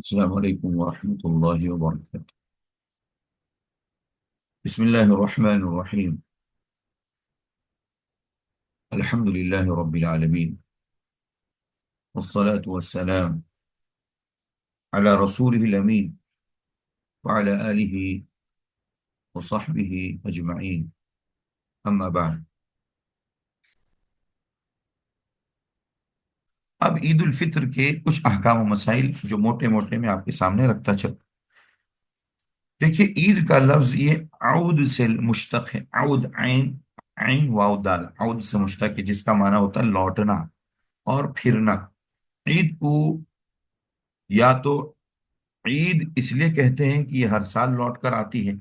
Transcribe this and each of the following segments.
السلام علیکم ورحمۃ اللہ وبرکاتہ۔ بسم اللہ الرحمن الرحیم۔ الحمد للہ رب العالمین، والصلاة والسلام على رسوله الامین وعلى آلہ وصحبہ اجمعین، اما بعد۔ اب عید الفطر کے کچھ احکام و مسائل جو موٹے موٹے میں آپ کے سامنے رکھتا چل۔ دیکھیے، عید کا لفظ یہ عود سے مشتق ہے۔ عود، عین، عین واو دال، عود سے مشتق ہے، جس کا معنی ہوتا ہے لوٹنا اور پھرنا۔ عید کو یا تو عید اس لیے کہتے ہیں کہ یہ ہر سال لوٹ کر آتی ہے،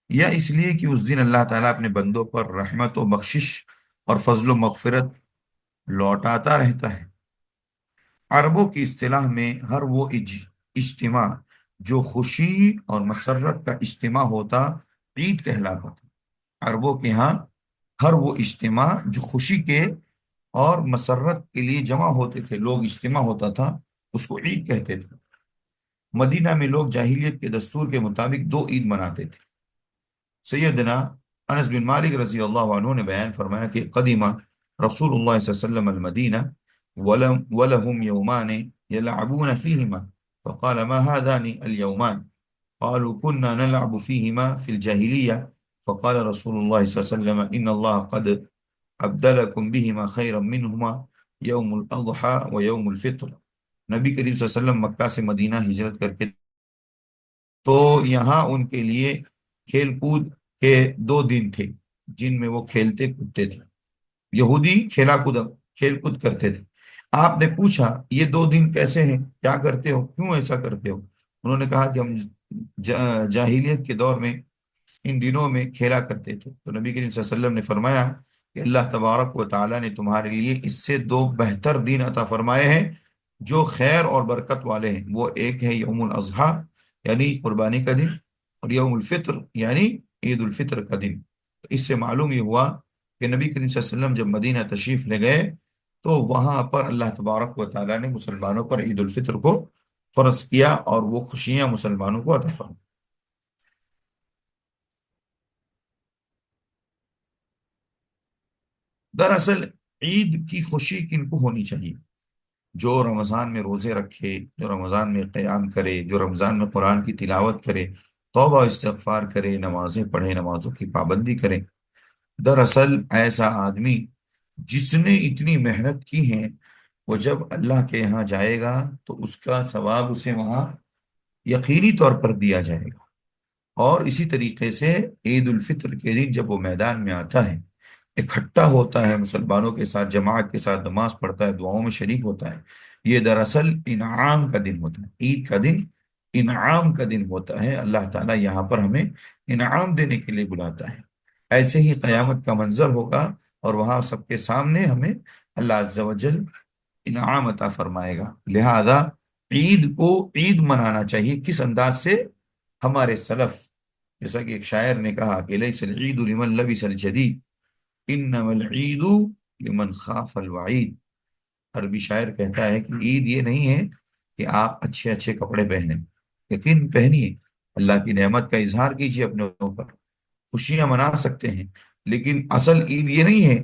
یا اس لیے کہ اس دن اللہ تعالیٰ اپنے بندوں پر رحمت و بخشش اور فضل و مغفرت لوٹاتا رہتا ہے۔ عربوں کی اصطلاح میں ہر وہ اجتماع جو خوشی اور مسرت کا اجتماع ہوتا عید کہلاتا تھا۔ عربوں کے ہاں ہر وہ اجتماع جو خوشی کے اور مسرت کے لیے جمع ہوتے تھے، لوگ اجتماع ہوتا تھا، اس کو عید کہتے تھے۔ مدینہ میں لوگ جاہلیت کے دستور کے مطابق دو عید مناتے تھے۔ سیدنا انس بن مالک رضی اللہ عنہ نے بیان فرمایا کہ قدیم رسول اللہ صلی اللہ علیہ وسلم المدینہ ولهم يومان يلعبون فيهما فقال ما هذان اليومان قالوا كنا نلعب فيهما في الجاهلية فقال رسول الله صلى الله عليه وسلم إن الله قد أبدلكم بهما خيرا منهما يوم الأضحى ويوم الفطر۔ نبی کریم صلی اللہ علیہ وسلم مکہ سے مدینہ ہجرت کر کے تو یہاں ان کے لیے کھیل کود کے دو دن تھے جن میں وہ کھیلتے کودتے تھے۔ یہودی کھیل کود کرتے تھے۔ آپ نے پوچھا یہ دو دن کیسے ہیں، کیا کرتے ہو، کیوں ایسا کرتے ہو؟ انہوں نے کہا کہ ہم جاہلیت کے دور میں ان دنوں میں کھیلا کرتے تھے۔ تو نبی کریم صلی اللہ علیہ وسلم نے فرمایا کہ اللہ تبارک و تعالیٰ نے تمہارے لیے اس سے دو بہتر دن عطا فرمائے ہیں جو خیر اور برکت والے ہیں۔ وہ ایک ہے یوم الاضحیٰ یعنی قربانی کا دن، اور یوم الفطر یعنی عید الفطر کا دن۔ تو اس سے معلوم یہ ہوا کہ نبی کریم صلی اللہ علیہ وسلم جب مدینہ تشریف لے گئے تو وہاں پر اللہ تبارک و تعالیٰ نے مسلمانوں پر عید الفطر کو فرض کیا اور وہ خوشیاں مسلمانوں کو عطا فرمائیں۔ دراصل عید کی خوشی کن کو ہونی چاہیے؟ جو رمضان میں روزے رکھے، جو رمضان میں قیام کرے، جو رمضان میں قرآن کی تلاوت کرے، توبہ و استغفار کرے، نمازیں پڑھے، نمازوں کی پابندی کرے۔ دراصل ایسا آدمی جس نے اتنی محنت کی ہے، وہ جب اللہ کے یہاں جائے گا تو اس کا ثواب اسے وہاں یقینی طور پر دیا جائے گا۔ اور اسی طریقے سے عید الفطر کے دن جب وہ میدان میں آتا ہے، اکٹھا ہوتا ہے، مسلمانوں کے ساتھ جماعت کے ساتھ نماز پڑھتا ہے، دعاؤں میں شریک ہوتا ہے، یہ دراصل انعام کا دن ہوتا ہے۔ عید کا دن انعام کا دن ہوتا ہے۔ اللہ تعالیٰ یہاں پر ہمیں انعام دینے کے لیے بلاتا ہے۔ ایسے ہی قیامت کا منظر ہوگا اور وہاں سب کے سامنے ہمیں اللہ عز و جل انعام عطا فرمائے گا۔ لہذا عید کو عید منانا چاہیے۔ کس انداز سے؟ ہمارے سلف، جیسا کہ ایک شاعر نے کہا کہ لیس العید لمن لبس الجدید انما العید لمن خاف الوعید۔ عربی شاعر کہتا ہے کہ عید یہ نہیں ہے کہ آپ اچھے اچھے کپڑے پہنیں، یقین پہنیے، اللہ کی نعمت کا اظہار کیجیے اپنے اوپر، خوشیاں منا سکتے ہیں، لیکن اصل عید یہ نہیں ہے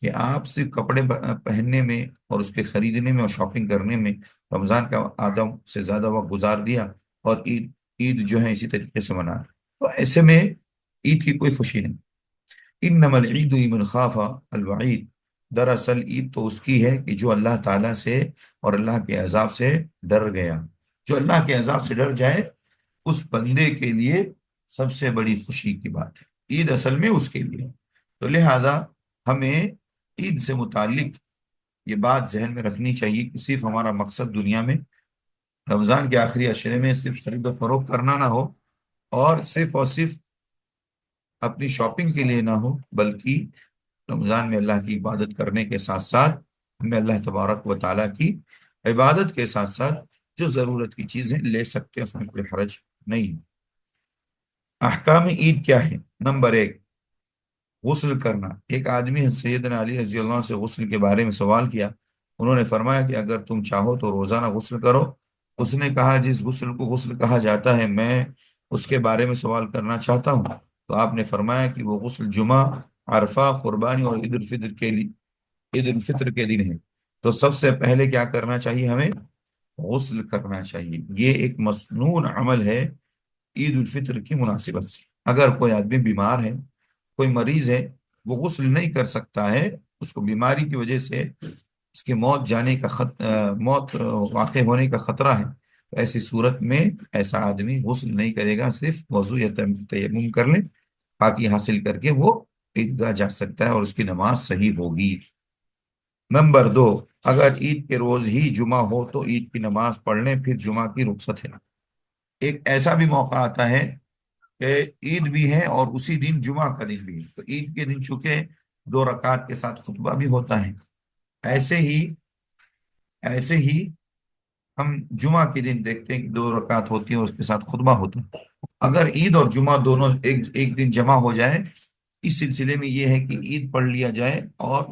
کہ آپ صرف کپڑے پہننے میں اور اس کے خریدنے میں اور شاپنگ کرنے میں رمضان کا آدھا سے زیادہ وقت گزار دیا اور عید جو ہے اسی طریقے سے منا۔ تو ایسے میں عید کی کوئی خوشی نہیں۔ انما العید لمن خاف الوعید، دراصل عید تو اس کی ہے کہ جو اللہ تعالیٰ سے اور اللہ کے عذاب سے ڈر گیا۔ جو اللہ کے عذاب سے ڈر جائے اس بندے کے لیے سب سے بڑی خوشی کی بات ہے۔ عید اصل میں اس کے لیے ہے۔ تو لہذا ہمیں عید سے متعلق یہ بات ذہن میں رکھنی چاہیے کہ صرف ہمارا مقصد دنیا میں رمضان کے آخری عشرے میں صرف خرید و فروخت کرنا نہ ہو، اور صرف اپنی شاپنگ کے لیے نہ ہو، بلکہ رمضان میں اللہ کی عبادت کرنے کے ساتھ ساتھ ہمیں اللہ تبارک و تعالیٰ کی عبادت کے ساتھ ساتھ جو ضرورت کی چیزیں لے سکتے ہیں، اس میں کوئی حرج نہیں۔ احکام عید کیا ہے؟ نمبر 1، غسل کرنا۔ ایک آدمی سیدنا علی رضی اللہ عنہ سے غسل کے بارے میں سوال کیا۔ انہوں نے فرمایا کہ اگر تم چاہو تو روزانہ غسل کرو اس نے کہا جس غسل کو غسل کہا جاتا ہے میں اس کے بارے میں سوال کرنا چاہتا ہوں، تو آپ نے فرمایا کہ وہ غسل جمعہ، عرفہ، قربانی اور عید الفطر کے دن ہے۔ تو سب سے پہلے کیا کرنا چاہیے ہمیں؟ غسل کرنا چاہیے۔ یہ ایک مسنون عمل ہے عید الفطر کی مناسبت سے۔ اگر کوئی آدمی بیمار ہے، کوئی مریض ہے، وہ غسل نہیں کر سکتا ہے، اس کو بیماری کی وجہ سے اس کی موت جانے کا موت واقع ہونے کا خطرہ ہے، تو ایسی صورت میں ایسا آدمی غسل نہیں کرے گا، صرف وضو یا تیمم کر لے، پاکی حاصل کر کے وہ عیدگاہ جا سکتا ہے اور اس کی نماز صحیح ہوگی۔ نمبر دو، اگر عید کے روز ہی جمعہ ہو تو عید کی نماز پڑھ لیں، پھر جمعہ کی رخصت ہے۔ ایک ایسا بھی موقع آتا ہے کہ عید بھی ہے اور اسی دن جمعہ کا دن بھی ہے، تو عید کے دن چونکہ 2 رکعت کے ساتھ خطبہ بھی ہوتا ہے، ایسے ہی ایسے ہی ہم جمعہ کے دن دیکھتے ہیں کہ 2 رکعت ہوتی ہے اور اس کے ساتھ خطبہ ہوتا ہے۔ اگر عید اور جمعہ دونوں ایک دن جمع ہو جائے، اس سلسلے میں یہ ہے کہ عید پڑھ لیا جائے اور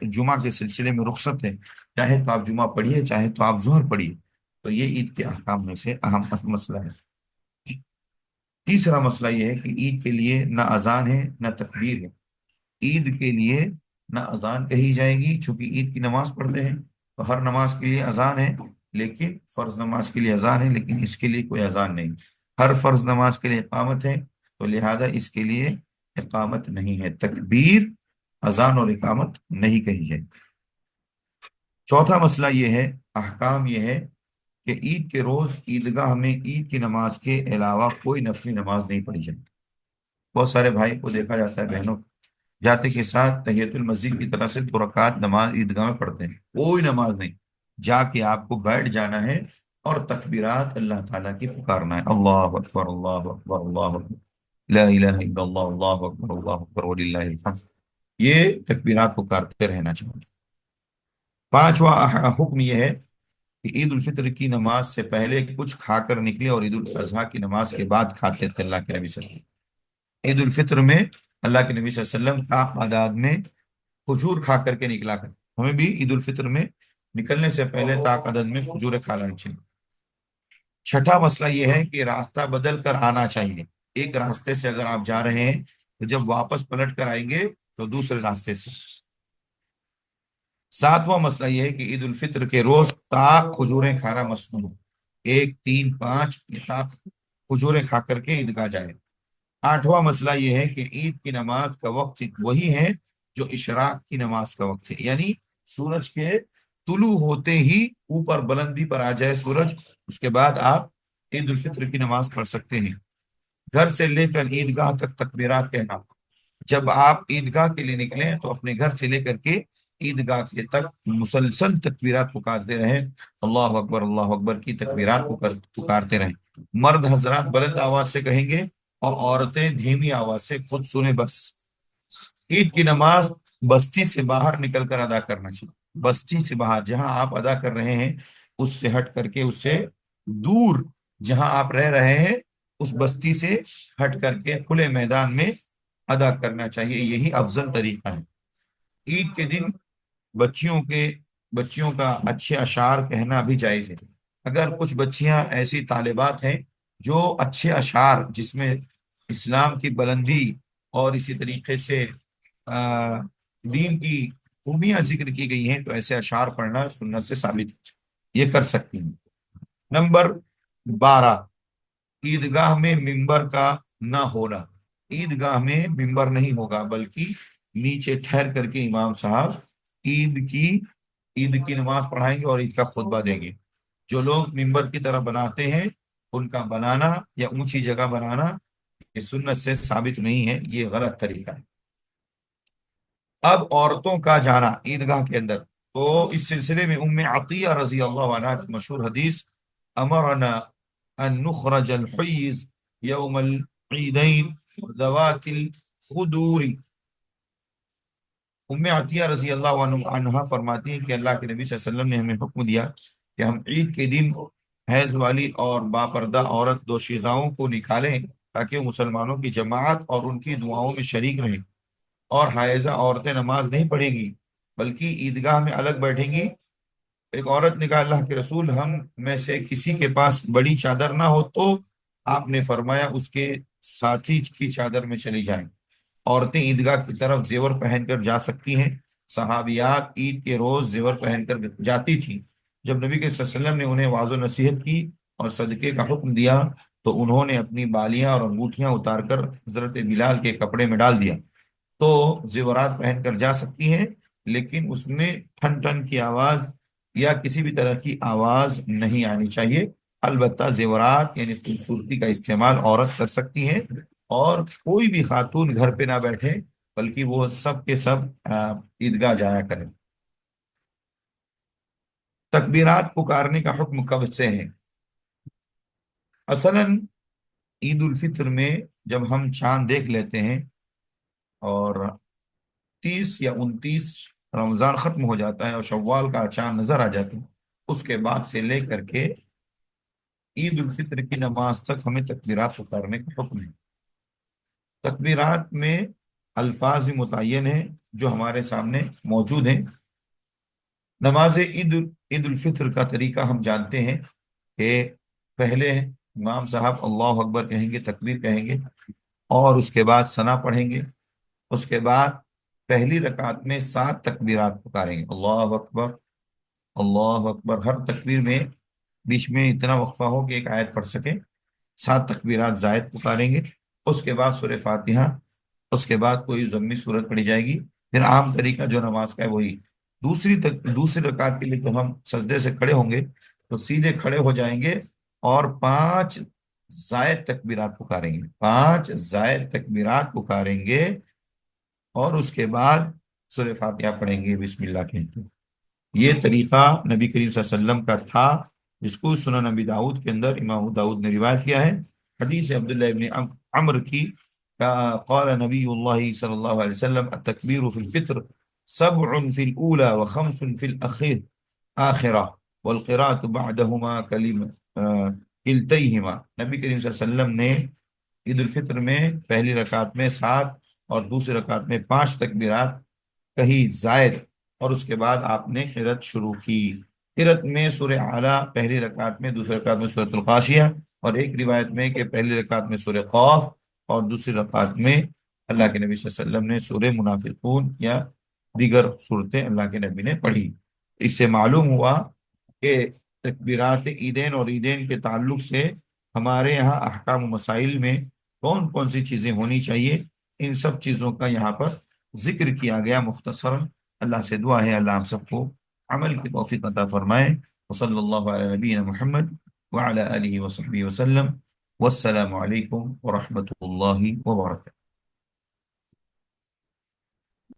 جمعہ کے سلسلے میں رخصت ہے، چاہے تو آپ جمعہ پڑھیے چاہے تو آپ ظہر پڑھیے، تو یہ عید کے احکام میں سے اہم مسئلہ ہے۔ تیسرا مسئلہ یہ ہے کہ عید کے لیے نہ اذان ہے نہ تکبیر ہے۔ عید کے لیے نہ اذان کہی جائے گی، چونکہ عید کی نماز پڑھتے ہیں تو ہر نماز کے لیے اذان ہے، لیکن فرض نماز کے لیے اذان ہے، لیکن اس کے لیے کوئی اذان نہیں۔ ہر فرض نماز کے لیے اقامت ہے، تو لہذا اس کے لیے اقامت نہیں ہے۔ تکبیر، اذان اور اقامت نہیں کہی جائے۔ چوتھا مسئلہ یہ ہے، احکام یہ ہے کہ عید کے روز عیدگاہ میں عید کی نماز کے علاوہ کوئی نفلی نماز نہیں پڑھی جاتی۔ بہت سارے بھائی کو دیکھا جاتا ہے، بہنوں جاتے کے ساتھ تحیت المسجد کی طرح سے 2 رکعت نماز عیدگاہ میں پڑھتے ہیں، کوئی نماز نہیں، جا کے آپ کو بیٹھ جانا ہے اور تکبیرات اللہ تعالیٰ کی پکارنا ہے، اللہ اکبر اللہ اکبر اللہ اکبر، لا الہ الا اللہ اللہ اکبر وللہ الحمد، یہ تکبیرات پکارتے رہنا چاہیے۔ پانچواں حکم یہ ہے کہ عید الفطر کی نماز سے پہلے کچھ کھا کر نکلے اور عید الاضحیٰ کی نماز کے بعد کھاتے تھے اللہ کے نبی صلی اللہ علیہ وسلم۔ عید الفطر میں اللہ کے نبی صلی اللہ علیہ وسلم کا تعداد میں کھجور کھا کر کے نکلا کر، ہمیں بھی عید الفطر میں نکلنے سے پہلے طاق عدد میں کھجوریں کھا لینا چاہیے۔ چھٹا مسئلہ یہ ہے کہ راستہ بدل کر آنا چاہیے۔ ایک راستے سے اگر آپ جا رہے ہیں تو جب واپس پلٹ کر آئیں گے تو دوسرے راستے سے۔ ساتواں مسئلہ یہ ہے کہ عید الفطر کے روز طاق کھجوریں کھانا مسنون، 1، 3، 5 طاق کھجوریں کھا کر کے عیدگاہ جائے۔ آٹھواں مسئلہ یہ ہے کہ عید کی نماز کا وقت وہی ہے جو اشراق کی نماز کا وقت ہے، یعنی سورج کے طلوع ہوتے ہی اوپر بلندی پر آ جائے سورج، اس کے بعد آپ عید الفطر کی نماز پڑھ سکتے ہیں۔ گھر سے لے کر عیدگاہ تک تکبیرات کہنا، جب آپ عیدگاہ کے لیے نکلیں تو اپنے گھر سے لے کر کے عیدگاہ کے تک مسلسل تکبیرات پکارتے رہیں، اللہ اکبر کی تکبیرات پکارتے رہیں۔ مرد حضرات بلند آواز سے کہیں گے اور عورتیں دھیمی آواز سے، خود سنیں بس۔ عید کی نماز بستی سے باہر نکل کر ادا کرنا چاہیے، بستی سے باہر جہاں آپ ادا کر رہے ہیں اس سے ہٹ کر کے، اس سے دور جہاں آپ رہ رہے ہیں اس بستی سے ہٹ کر کے کھلے میدان میں ادا کرنا چاہیے، یہی افضل طریقہ ہے۔ عید کے دن بچیوں کا اچھے اشعار کہنا بھی جائز ہے۔ اگر کچھ بچیاں ایسی طالبات ہیں جو اچھے اشعار جس میں اسلام کی بلندی اور اسی طریقے سے دین کی خوبیاں ذکر کی گئی ہیں، تو ایسے اشعار پڑھنا سنت سے ثابت ہے، یہ کر سکتی ہیں۔ نمبر 12، عیدگاہ میں ممبر کا نہ ہونا۔ عیدگاہ میں ممبر نہیں ہوگا، بلکہ نیچے ٹھہر کر کے امام صاحب عید کی نماز پڑھائیں گے اور عید کا خطبہ دیں گے۔ جو لوگ ممبر کی طرح بناتے ہیں ان کا بنانا یا اونچی جگہ بنانا یہ سنت سے ثابت نہیں ہے، یہ غلط طریقہ ہے۔ اب عورتوں کا جانا عیدگاہ کے اندر، تو اس سلسلے میں ام عطیہ رضی اللہ عنہ کی مشہور حدیث، امرنا ان نخرج الحیز یوم العیدین ذوات الخدور، ام عطیہ رضی اللہ عنہ فرماتی ہیں کہ اللہ کے نبی صلی اللہ علیہ وسلم نے ہمیں حکم دیا کہ ہم عید کے دن حیض والی اور باپردہ عورت دوشیزاؤں کو نکالیں تاکہ وہ مسلمانوں کی جماعت اور ان کی دعاؤں میں شریک رہیں، اور حائضہ عورتیں نماز نہیں پڑھیں گی بلکہ عیدگاہ میں الگ بیٹھیں گی ایک عورت نے کہا اللہ کے رسول، ہم میں سے کسی کے پاس بڑی چادر نہ ہو تو آپ نے فرمایا اس کے ساتھی کی چادر میں چلی جائیں۔ عورتیں عیدگاہ کی طرف زیور پہن کر جا سکتی ہیں۔ صحابیات عید کے روز زیور پہن کر جاتی تھیں۔ جب نبی کے صلی اللہ علیہ وسلم نے انہیں واضح و نصیحت کی اور صدقے کا حکم دیا تو انہوں نے اپنی بالیاں اور انگوٹھیاں اتار کر حضرت بلال کے کپڑے میں ڈال دیا۔ تو زیورات پہن کر جا سکتی ہیں، لیکن اس میں ٹھن ٹھن کی آواز یا کسی بھی طرح کی آواز نہیں آنی چاہیے۔ البتہ زیورات یعنی خوبصورتی کا استعمال عورت کر سکتی ہیں، اور کوئی بھی خاتون گھر پہ نہ بیٹھے بلکہ وہ سب کے سب عیدگاہ جایا کریں۔ تکبیرات پکارنے کا حکم کب سے ہے؟ اصلاً عید الفطر میں جب ہم چاند دیکھ لیتے ہیں اور 30 یا 29 رمضان ختم ہو جاتا ہے اور شوال کا چاند نظر آ جاتا ہے، اس کے بعد سے لے کر کے عید الفطر کی نماز تک ہمیں تکبیرات پکارنے کا حکم ہے۔ تکبیرات میں الفاظ بھی متعین ہیں جو ہمارے سامنے موجود ہیں۔ نماز عید الفطر کا طریقہ ہم جانتے ہیں کہ پہلے امام صاحب اللہ اکبر کہیں گے، تکبیر کہیں گے، اور اس کے بعد ثنا پڑھیں گے۔ اس کے بعد پہلی رکعت میں 7 تکبیرات پکاریں گے، اللہ اکبر اللہ اکبر۔ ہر تکبیر میں بیچ میں اتنا وقفہ ہو کہ ایک آیت پڑھ سکیں۔ 7 تکبیرات زائد پکاریں گے۔ اس کے بعد سورہ فاتحہ، اس کے بعد کوئی ضمنی صورت پڑھی جائے گی۔ پھر عام طریقہ جو نماز کا ہے وہی۔ دوسری رکعت کے لیے تو ہم سجدے سے کھڑے ہوں گے تو سیدھے کھڑے ہو جائیں گے اور 5 زائد تکبیرات پکاریں گے، 5 زائد تکبیرات پکاریں گے، اور اس کے بعد سورہ فاتحہ پڑھیں گے بسم اللہ کہتے ہیں۔ یہ طریقہ نبی کریم صلی اللہ علیہ وسلم کا تھا، جس کو سنن نبی داؤد کے اندر امام داؤد نے روایت کیا ہے، حدیث عبداللہ ابن عمر کی، قال نبی اللہ صلی اللہ علیہ وسلم التکبیر فی الفطر 7 فی الاولی و5 فی آخرہ والقراءۃ بعدہما کلتیہما۔ نبی کریم صلی اللہ علیہ وسلم نے عید الفطر میں پہلی رکعت میں 7 اور دوسری رکعت میں 5 تکبیرات کہی زائد، اور اس کے بعد آپ نے قرأت شروع کی۔ قرأت میں سورہ اعلیٰ پہلی رکعت میں، دوسری رکعت میں سورۃ الغاشیہ، اور ایک روایت میں کہ پہلی رکعت میں سورہ قاف اور دوسری رکعت میں اللہ کے نبی صلی اللہ علیہ وسلم نے سورہ منافقون یا دیگر صورتیں اللہ کے نبی نے پڑھی۔ اس سے معلوم ہوا کہ تکبیرات عیدین اور عیدین کے تعلق سے ہمارے یہاں احکام و مسائل میں کون کون سی چیزیں ہونی چاہیے، ان سب چیزوں کا یہاں پر ذکر کیا گیا مختصراً۔ اللہ سے دعا ہے اللہ ہم سب کو عمل کی توفیق عطا فرمائے۔ وصلی اللہ علی نبینا محمد وعلی آلہ وصحبہ وسلم، والسلام علیکم ورحمۃ اللہ وبرکاتہ۔